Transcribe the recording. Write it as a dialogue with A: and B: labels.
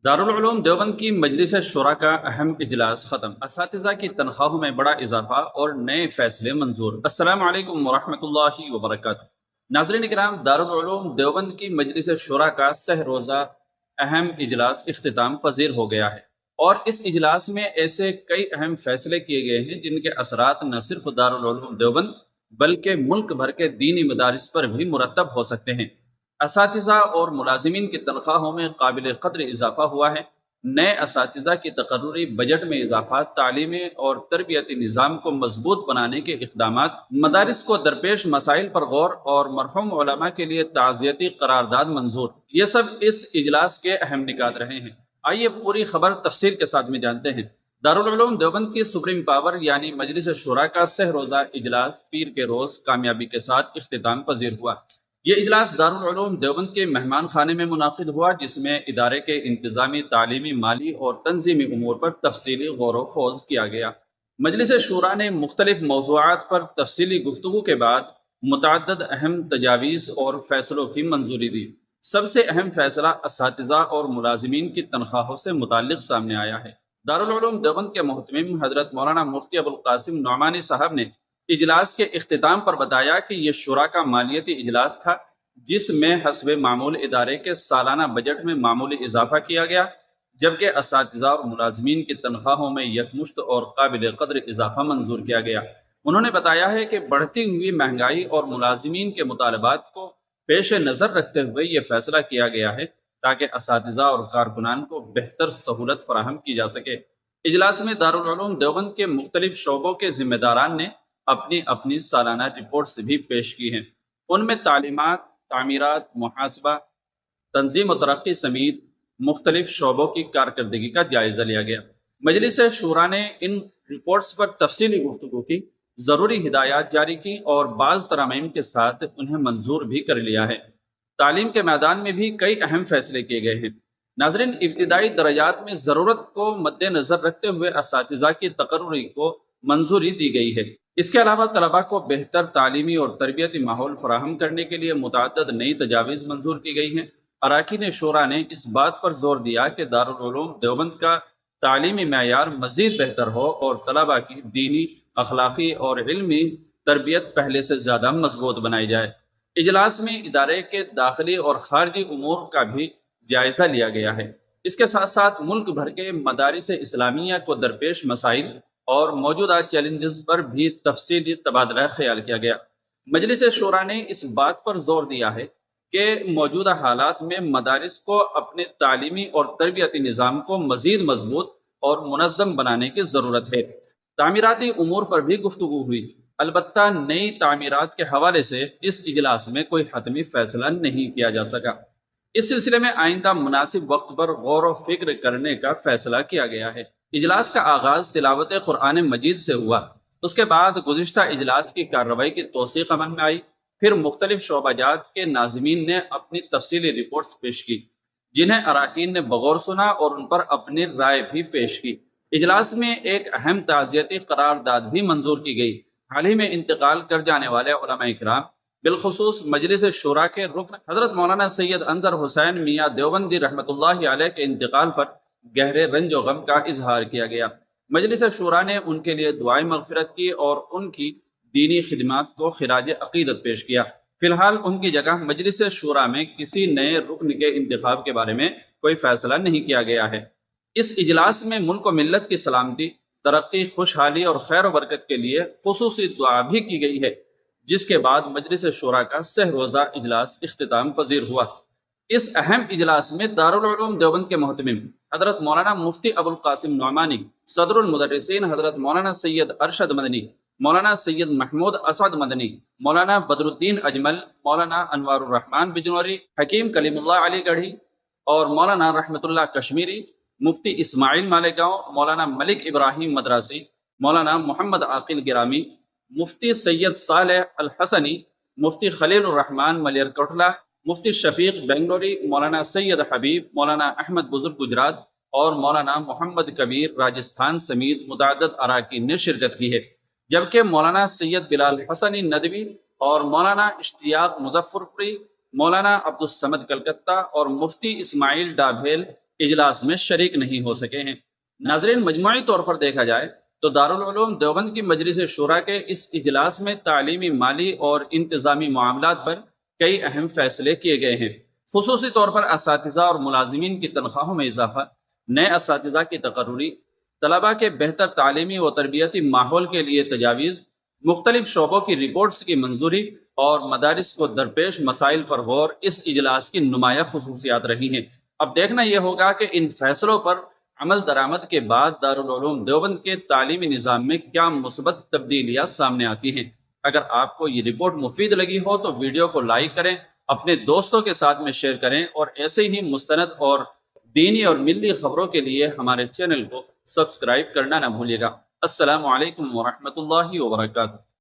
A: دارالعلوم دیوبند کی مجلس شورا کا اہم اجلاس ختم، اساتذہ کی تنخواہوں میں بڑا اضافہ اور نئے فیصلے منظور۔ السلام علیکم ورحمۃ اللہ وبرکاتہ۔ ناظرین کرام، دارالعلوم دیوبند کی مجلس شورا کا سہ روزہ اہم اجلاس اختتام پذیر ہو گیا ہے، اور اس اجلاس میں ایسے کئی اہم فیصلے کیے گئے ہیں جن کے اثرات نہ صرف دارالعلوم دیوبند بلکہ ملک بھر کے دینی مدارس پر بھی مرتب ہو سکتے ہیں۔ اساتذہ اور ملازمین کی تنخواہوں میں قابل قدر اضافہ ہوا ہے۔ نئے اساتذہ کی تقرری بجٹ میں اضافہ، تعلیمی اور تربیتی نظام کو مضبوط بنانے کے اقدامات، مدارس کو درپیش مسائل پر غور اور مرحوم علماء کے لیے تعزیتی قرارداد منظور، یہ سب اس اجلاس کے اہم نکات رہے ہیں۔ آئیے پوری خبر تفصیل کے ساتھ میں جانتے ہیں۔ دارالعلوم دیوبند کی سپریم پاور یعنی مجلس شورا کا سہ روزہ اجلاس پیر کے روز کامیابی کے ساتھ اختتام پذیر ہوا۔ یہ اجلاس دارالعلوم دیوبند کے مہمان خانے میں منعقد ہوا، جس میں ادارے کے انتظامی، تعلیمی، مالی اور تنظیمی امور پر تفصیلی غور و خوض کیا گیا۔ مجلس شورا نے مختلف موضوعات پر تفصیلی گفتگو کے بعد متعدد اہم تجاویز اور فیصلوں کی منظوری دی۔ سب سے اہم فیصلہ اساتذہ اور ملازمین کی تنخواہوں سے متعلق سامنے آیا ہے۔ دارالعلوم دیوبند کے محتمم حضرت مولانا مفتی ابوالقاسم نعمانی صاحب نے اجلاس کے اختتام پر بتایا کہ یہ شورا کا مالیتی اجلاس تھا، جس میں حسب معمول ادارے کے سالانہ بجٹ میں معمولی اضافہ کیا گیا، جبکہ اساتذہ اور ملازمین کی تنخواہوں میں یکمشت اور قابل قدر اضافہ منظور کیا گیا۔ انہوں نے بتایا ہے کہ بڑھتی ہوئی مہنگائی اور ملازمین کے مطالبات کو پیش نظر رکھتے ہوئے یہ فیصلہ کیا گیا ہے تاکہ اساتذہ اور کارکنان کو بہتر سہولت فراہم کی جا سکے۔ اجلاس میں دارالعلوم دیوبند کے مختلف شعبوں کے ذمہ داران نے اپنی اپنی سالانہ رپورٹس بھی پیش کی ہیں۔ ان میں تعلیمات، تعمیرات، محاسبہ، تنظیم و ترقی سمیت مختلف شعبوں کی کارکردگی کا جائزہ لیا گیا۔ مجلس شورا نے ان رپورٹس پر تفصیلی گفتگو کی، ضروری ہدایات جاری کی اور بعض ترامیم کے ساتھ انہیں منظور بھی کر لیا ہے۔ تعلیم کے میدان میں بھی کئی اہم فیصلے کیے گئے ہیں۔ ناظرین، ابتدائی درجات میں ضرورت کو مد نظر رکھتے ہوئے اساتذہ کی تقرری کو منظوری دی گئی ہے۔ اس کے علاوہ طلباء کو بہتر تعلیمی اور تربیتی ماحول فراہم کرنے کے لیے متعدد نئی تجاویز منظور کی گئی ہیں۔ اراکین شورا نے اس بات پر زور دیا کہ دارالعلوم دیوبند کا تعلیمی معیار مزید بہتر ہو اور طلباء کی دینی، اخلاقی اور علمی تربیت پہلے سے زیادہ مضبوط بنائی جائے۔ اجلاس میں ادارے کے داخلی اور خارجی امور کا بھی جائزہ لیا گیا ہے۔ اس کے ساتھ ساتھ ملک بھر کے مدارس اسلامیہ کو درپیش مسائل اور موجودہ چیلنجز پر بھی تفصیلی تبادلہ خیال کیا گیا۔ مجلس شورا نے اس بات پر زور دیا ہے کہ موجودہ حالات میں مدارس کو اپنے تعلیمی اور تربیتی نظام کو مزید مضبوط اور منظم بنانے کی ضرورت ہے۔ تعمیراتی امور پر بھی گفتگو ہوئی، البتہ نئی تعمیرات کے حوالے سے اس اجلاس میں کوئی حتمی فیصلہ نہیں کیا جا سکا۔ اس سلسلے میں آئندہ مناسب وقت پر غور و فکر کرنے کا فیصلہ کیا گیا ہے۔ اجلاس کا آغاز تلاوت قرآن مجید سے ہوا۔ اس کے بعد گزشتہ اجلاس کی کارروائی کی توثیق عمل میں آئی۔ پھر مختلف شعبہ جات کے ناظمین نے اپنی تفصیلی رپورٹس پیش کی، جنہیں اراکین نے بغور سنا اور ان پر اپنی رائے بھی پیش کی۔ اجلاس میں ایک اہم تعزیتی قرارداد بھی منظور کی گئی۔ حال ہی میں انتقال کر جانے والے علماء اکرام، بالخصوص مجلس شورا کے رکن حضرت مولانا سید انظر حسین میاں دیوبندی رحمۃ اللہ علیہ کے انتقال پر گہرے رنج و غم کا اظہار کیا گیا۔ مجلس شورا نے ان کے لیے دعائیں مغفرت کی اور ان کی دینی خدمات کو خراج عقیدت پیش کیا۔ فی الحال ان کی جگہ مجلس شورا میں کسی نئے رکن کے انتخاب کے بارے میں کوئی فیصلہ نہیں کیا گیا ہے۔ اس اجلاس میں ملک و ملت کی سلامتی، ترقی، خوشحالی اور خیر و برکت کے لیے خصوصی دعا بھی کی گئی ہے، جس کے بعد مجلس شورا کا سہ روزہ اجلاس اختتام پذیر ہوا۔ اس اہم اجلاس میں دارالعلوم دیوبند کے محتمم حضرت مولانا مفتی ابوالقاسم نعمانی، صدر المدرسین حضرت مولانا سید ارشد مدنی، مولانا سید محمود اسعد مدنی، مولانا بدر الدین اجمل، مولانا انوار الرحمن بجنوری، حکیم کلیم اللہ علی گڑھی اور مولانا رحمت اللہ کشمیری، مفتی اسماعیل مالیگاؤں، مولانا ملک ابراہیم مدراسی، مولانا محمد عاقل گرامی، مفتی سید صالح الحسنی، مفتی خلیل الرحمن ملیر کوٹلہ، مفتی شفیق بنگلوری، مولانا سید حبیب، مولانا احمد بزرگ گجرات اور مولانا محمد کبیر راجستھان سمیت متعدد اراکین نے شرکت کی ہے، جبکہ مولانا سید بلال حسنی ندوی اور مولانا اشتیاق مظفرپوری، مولانا عبدالصمد کلکتہ اور مفتی اسماعیل ڈابھیل اجلاس میں شریک نہیں ہو سکے ہیں۔ ناظرین، مجموعی طور پر دیکھا جائے تو دارالعلوم دیوبند کی مجلس شورا کے اس اجلاس میں تعلیمی، مالی اور انتظامی معاملات پر کئی اہم فیصلے کیے گئے ہیں۔ خصوصی طور پر اساتذہ اور ملازمین کی تنخواہوں میں اضافہ، نئے اساتذہ کی تقرری، طلباء کے بہتر تعلیمی و تربیتی ماحول کے لیے تجاویز، مختلف شعبوں کی رپورٹس کی منظوری اور مدارس کو درپیش مسائل پر غور اس اجلاس کی نمایاں خصوصیات رہی ہیں۔ اب دیکھنا یہ ہوگا کہ ان فیصلوں پر عمل درآمد کے بعد دارالعلوم دیوبند کے تعلیمی نظام میں کیا مثبت تبدیلیاں سامنے آتی ہیں۔ اگر آپ کو یہ رپورٹ مفید لگی ہو تو ویڈیو کو لائک کریں، اپنے دوستوں کے ساتھ میں شیئر کریں، اور ایسے ہی مستند اور دینی اور ملی خبروں کے لیے ہمارے چینل کو سبسکرائب کرنا نہ بھولیے گا۔ السلام علیکم ورحمۃ اللہ وبرکاتہ۔